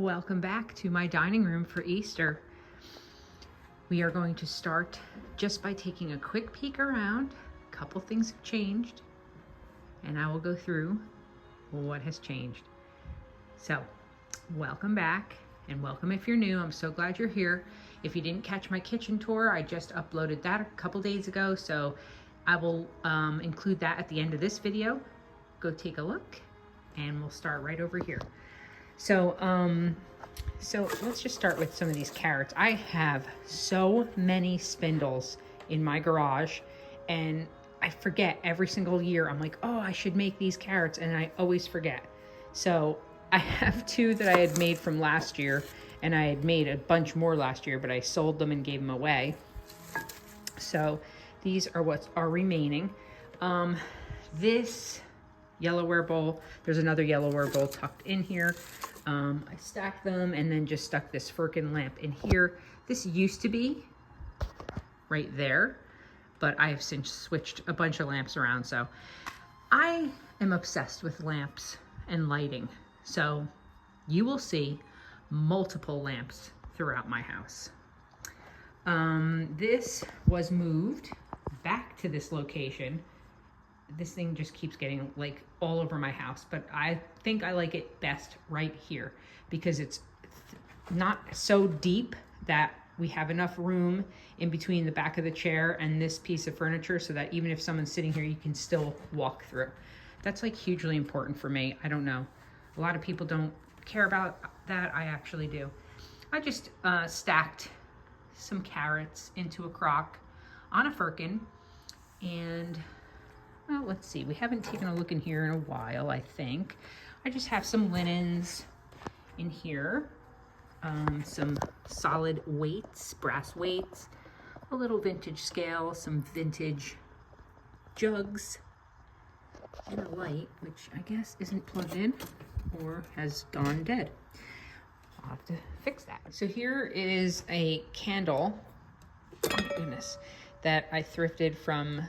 Welcome back to my dining room for Easter. We are going to start just by taking a quick peek around. A couple things have changed, and I will go through what has changed. So, welcome back, and welcome if you're new. I'm so glad you're here. If you didn't catch my kitchen tour, I just uploaded that a couple days ago, so I will include that at the end of this video. Go take a look, and we'll start right over here. So let's just start with some of these carrots. I have so many spindles in my garage, and I forget every single year. I'm like, oh, I should make these carrots, and I always forget. So I have two that I had made from last year, and I had made a bunch more last year, but I sold them and gave them away. So these are what are remaining. This Yellowware bowl, there's another Yellowware bowl tucked in here. I stacked them and then just stuck this firkin lamp in here. This used to be right there, but I have since switched a bunch of lamps around. So I am obsessed with lamps and lighting. So you will see multiple lamps throughout my house. This was moved back to this location. This thing just keeps getting like all over my house, but I think I like it best right here because it's not so deep that we have enough room in between the back of the chair and this piece of furniture so that even if someone's sitting here, you can still walk through. That's like hugely important for me. I don't know. A lot of people don't care about that. I actually do. I just stacked some carrots into a crock on a firkin, and well, let's see. We haven't taken a look in here in a while, I think. I just have some linens in here, some solid weights, brass weights, a little vintage scale, some vintage jugs, and a light, which I guess isn't plugged in or has gone dead. I'll have to fix that. So here is a candle, oh goodness, that I thrifted from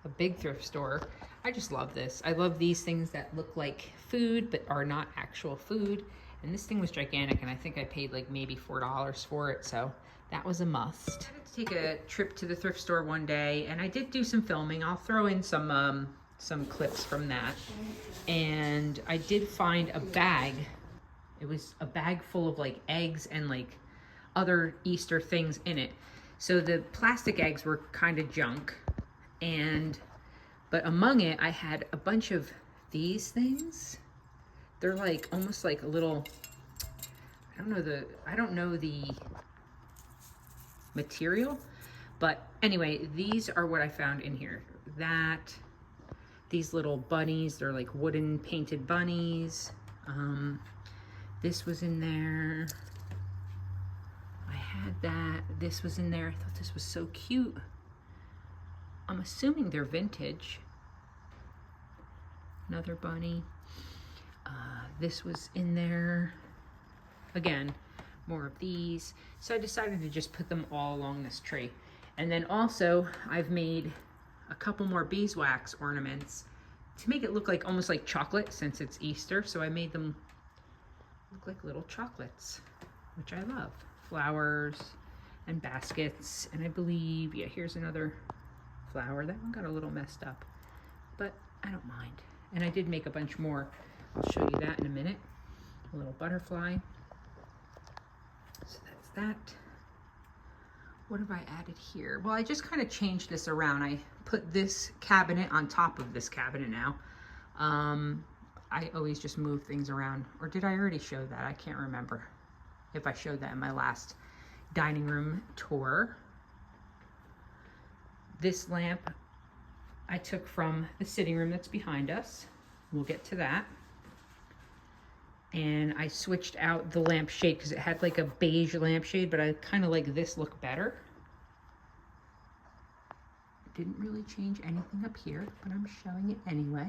a big thrift store. I just love this. I love these things that look like food but are not actual food. And this thing was gigantic, and I think I paid like maybe $4 for it, so that was a must. I had to take a trip to the thrift store one day, and I did do some filming. I'll throw in some clips from that. And I did find a bag. It was a bag full of like eggs and like other Easter things in it. So the plastic eggs were kind of junk. But among it, I had a bunch of these things. They're like almost like a little, I don't know the material, but anyway, these are what I found in here. These little bunnies, they're like wooden painted bunnies. This was in there. I had that. This was in there. I thought this was so cute. I'm assuming they're vintage. Another bunny. This was in there. Again, more of these. So I decided to just put them all along this tree. And then also, I've made a couple more beeswax ornaments to make it look like almost like chocolate since it's Easter. So I made them look like little chocolates, which I love. Flowers and baskets. And I believe, yeah, here's another flower. That one got a little messed up, but I don't mind. And I did make a bunch more. I'll show you that in a minute. A little butterfly. So that's that. What have I added here? Well, I just kind of changed this around. I put this cabinet on top of this cabinet now. I always just move things around. Or did I already show that? I can't remember if I showed that in my last dining room tour. This lamp I took from the sitting room that's behind us. We'll get to that. And I switched out the lampshade because it had like a beige lampshade, but I kind of like this look better. Didn't really change anything up here, but I'm showing it anyway.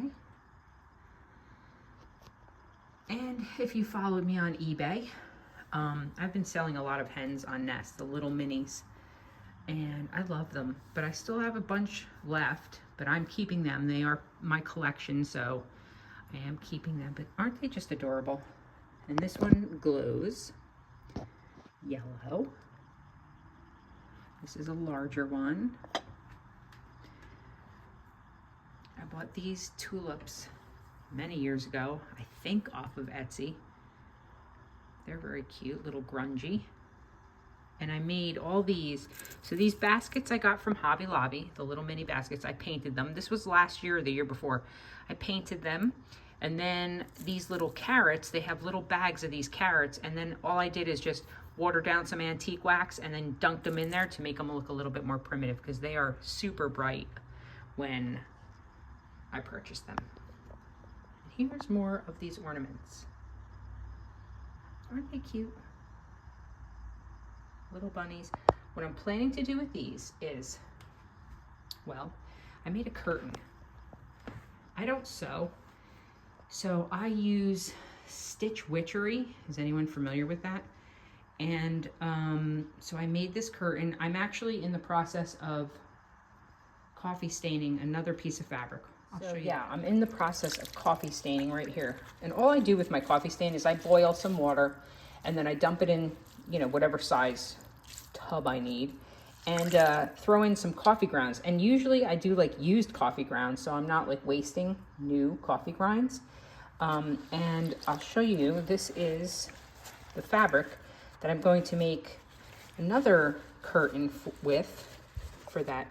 And if you followed me on eBay, I've been selling a lot of hens on Nest, the little minis. And I love them, but I still have a bunch left, but I'm keeping them. They are my collection, so I am keeping them. But aren't they just adorable? And this one glows yellow. This is a larger one. I bought these tulips many years ago, I think off of Etsy. They're very cute, little grungy. And I made all these. So these baskets I got from Hobby Lobby, the little mini baskets, I painted them. This was last year or the year before. I painted them. And then these little carrots, they have little bags of these carrots. And then all I did is just water down some antique wax and then dunked them in there to make them look a little bit more primitive, because they are super bright when I purchased them. Here's more of these ornaments. Aren't they cute? Little bunnies. What I'm planning to do with these is, well, I made a curtain. I don't sew, so I use Stitch Witchery. Is anyone familiar with that? And so I made this curtain. I'm actually in the process of coffee staining another piece of fabric. I'll show you. Yeah, I'm in the process of coffee staining right here. And all I do with my coffee stain is I boil some water and then I dump it in, you know, whatever size tub I need, and throw in some coffee grounds. And usually I do like used coffee grounds, so I'm not like wasting new coffee grinds. And I'll show you, this is the fabric that I'm going to make another curtain with for that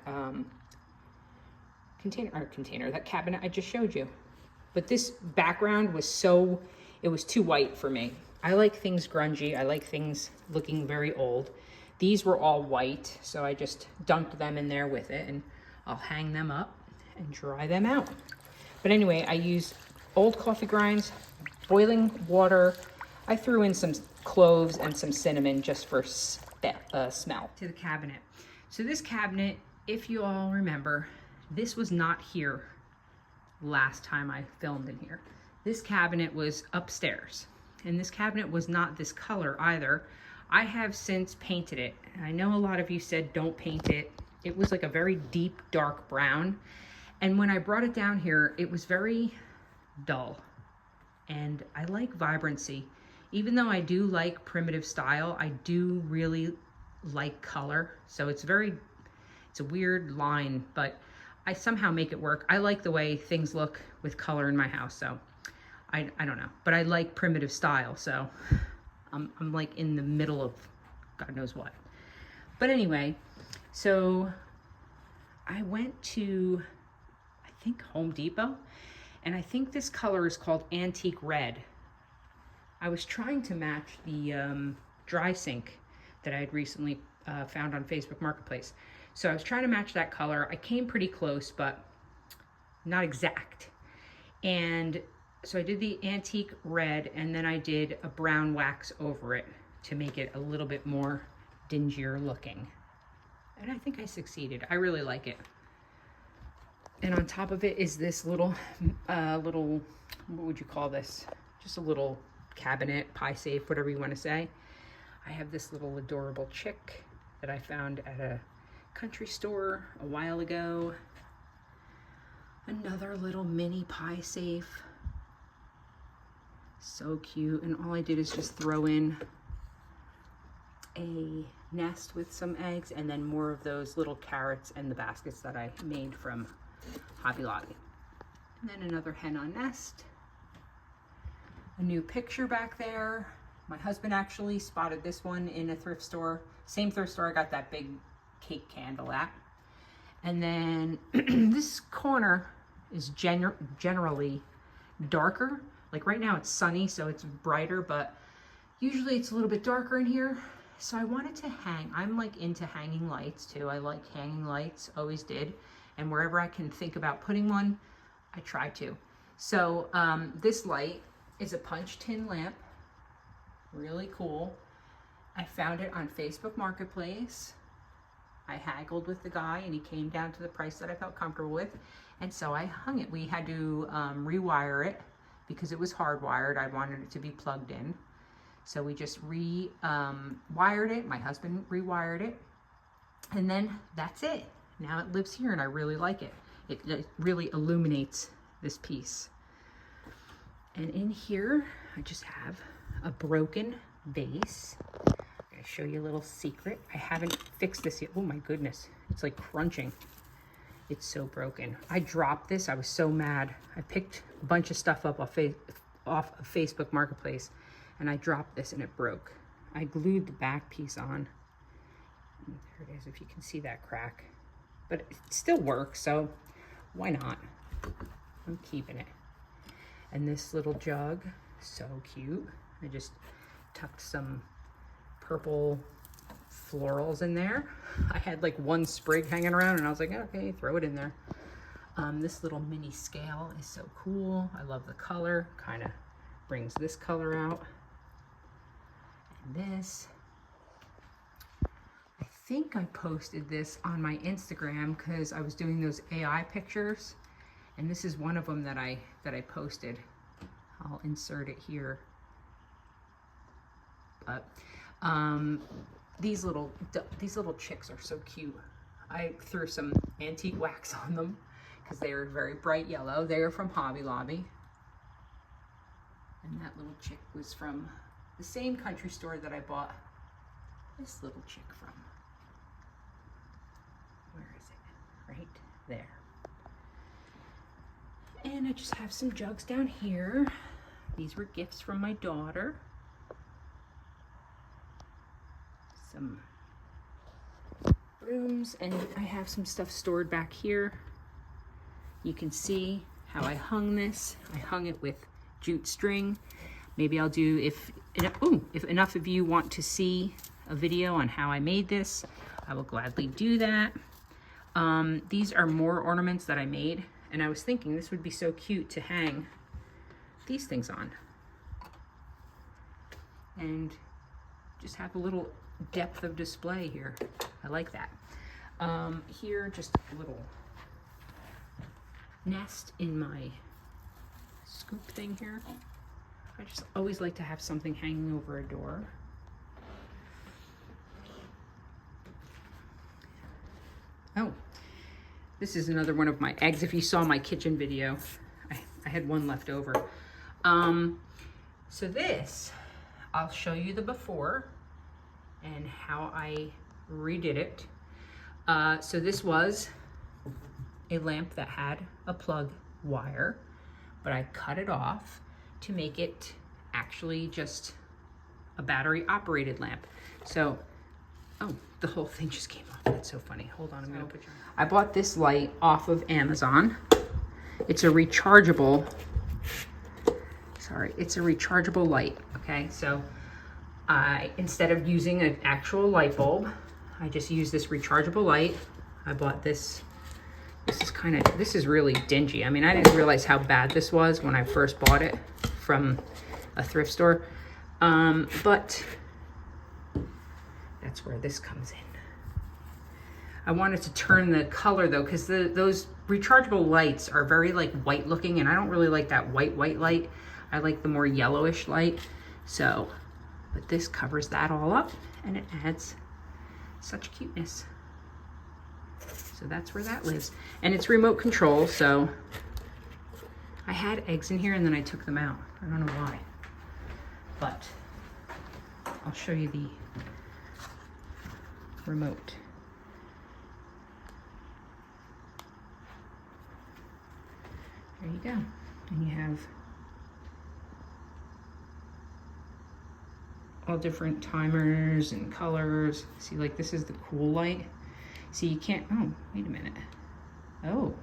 container, that cabinet I just showed you. But this background was it was too white for me. I like things grungy. I like things looking very old. These were all white, so I just dunked them in there with it, and I'll hang them up and dry them out. But anyway, I use old coffee grinds, boiling water. I threw in some cloves and some cinnamon just for smell. To the cabinet. So this cabinet, if you all remember, this was not here last time I filmed in here. This cabinet was upstairs, and this cabinet was not this color either. I have since painted it. I know a lot of you said don't paint it. It was like a very deep dark brown, and when I brought it down here, it was very dull. And I like vibrancy. Even though I do like primitive style, I do really like color. So it's a weird line, but I somehow make it work. I like the way things look with color in my house, so I don't know. But I like primitive style, so I'm like in the middle of God knows what. But anyway, so I went to, I think, Home Depot, and I think this color is called Antique Red. I was trying to match the dry sink that I had recently found on Facebook Marketplace. So I was trying to match that color. I came pretty close, but not exact. And so I did the antique red, and then I did a brown wax over it to make it a little bit more dingier looking. And I think I succeeded. I really like it. And on top of it is this little, what would you call this? Just a little cabinet, pie safe, whatever you want to say. I have this little adorable chick that I found at a country store a while ago. Another little mini pie safe. So cute. And all I did is just throw in a nest with some eggs, and then more of those little carrots and the baskets that I made from Hobby Lobby. And then another hen on nest. A new picture back there. My husband actually spotted this one in a thrift store. Same thrift store I got that big cake candle at. And then this corner is generally darker. Like right now it's sunny, so it's brighter, but usually it's a little bit darker in here. So I wanted to hang. I'm like into hanging lights too. I like hanging lights, always did. And wherever I can think about putting one, I try to. So this light is a punch tin lamp. Really cool. I found it on Facebook Marketplace. I haggled with the guy and he came down to the price that I felt comfortable with. And so I hung it. We had to rewire it because it was hardwired. I wanted it to be plugged in. So we just wired it. My husband rewired it. And then that's it. Now it lives here and I really like it. It really illuminates this piece. And in here, I just have a broken vase. I'm gonna show you a little secret. I haven't fixed this yet. Oh my goodness, it's like crunching. It's so broken. I dropped this, I was so mad. I picked a bunch of stuff up off of Facebook Marketplace, and I dropped this and it broke. I glued the back piece on. There it is, if you can see that crack. But it still works, so why not? I'm keeping it. And this little jug, so cute. I just tucked some purple florals in there. I had like one sprig hanging around and I was like, okay, throw it in there. This little mini scale is so cool. I love the color, kind of brings this color out. And this, I think I posted this on my Instagram because I was doing those AI pictures, and this is one of them that I posted. I'll insert it here. But these little chicks are so cute. I threw some antique wax on them because they are very bright yellow. They are from Hobby Lobby. And that little chick was from the same country store that I bought this little chick from. Where is it? Right there. And I just have some jugs down here. These were gifts from my daughter. Some brooms, and I have some stuff stored back here. You can see how I hung this. I hung it with jute string. Maybe I'll do, if enough of you want to see a video on how I made this, I will gladly do that. These are more ornaments that I made, and I was thinking this would be so cute to hang these things on. And just have a little depth of display here. I like that. Here, just a little nest in my scoop thing here. I just always like to have something hanging over a door. Oh, this is another one of my eggs. If you saw my kitchen video, I had one left over. So this, I'll show you the before and how I redid it. So this was a lamp that had a plug wire, but I cut it off to make it actually just a battery operated lamp. So, oh, the whole thing just came off. That's so funny. Hold on, I'm gonna put you on. I bought this light off of Amazon. It's a rechargeable, it's a rechargeable light, okay? So instead of using an actual light bulb, I just use this rechargeable light. I bought this. This is really dingy. I mean, I didn't realize how bad this was when I first bought it from a thrift store. But that's where this comes in. I wanted to turn the color though, because those rechargeable lights are very like white looking, and I don't really like that white light. I like the more yellowish light. So, but this covers that all up and it adds such cuteness. So that's where that lives. And it's remote control, so I had eggs in here and then I took them out. I don't know why. But I'll show you the remote. There you go. And you have all different timers and colors. See, like this is the cool light. See, you can't, oh, wait a minute. Oh,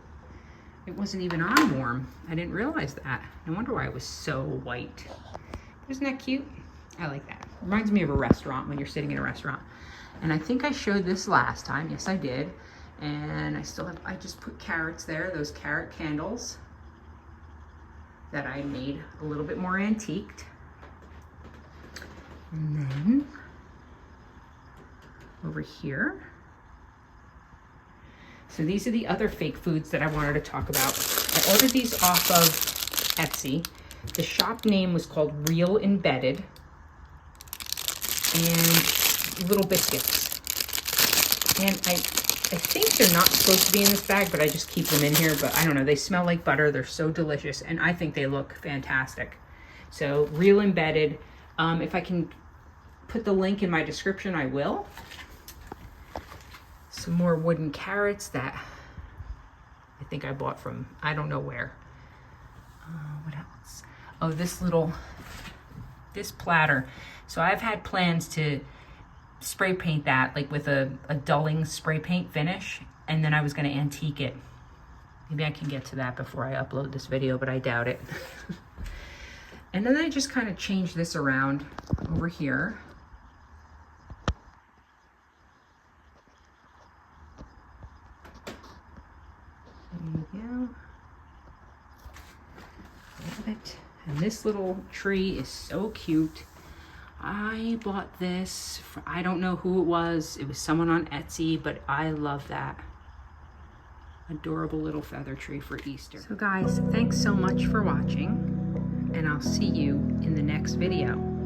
it wasn't even on warm. I didn't realize that. No wonder why it was so white. Isn't that cute? I like that. Reminds me of a restaurant, when you're sitting in a restaurant. And I think I showed this last time. Yes, I did. And I still have, I just put carrots there, those carrot candles that I made a little bit more antiqued. And then over here. So these are the other fake foods that I wanted to talk about. I ordered these off of Etsy. The shop name was called Real Embedded. And little biscuits. And I think they're not supposed to be in this bag, but I just keep them in here. But I don't know, they smell like butter. They're so delicious, and I think they look fantastic. So Real Embedded. If I can put the link in my description, I will. Some more wooden carrots that I think I bought from, I don't know where. What else? Oh, this platter. So I've had plans to spray paint that like with a dulling spray paint finish, and then I was going to antique it. Maybe I can get to that before I upload this video, but I doubt it. And then I just kind of change this around over here. There you go. Love it. And this little tree is so cute. I bought this for, I don't know who it was. It was someone on Etsy, but I love that. Adorable little feather tree for Easter. So guys, thanks so much for watching, and I'll see you in the next video.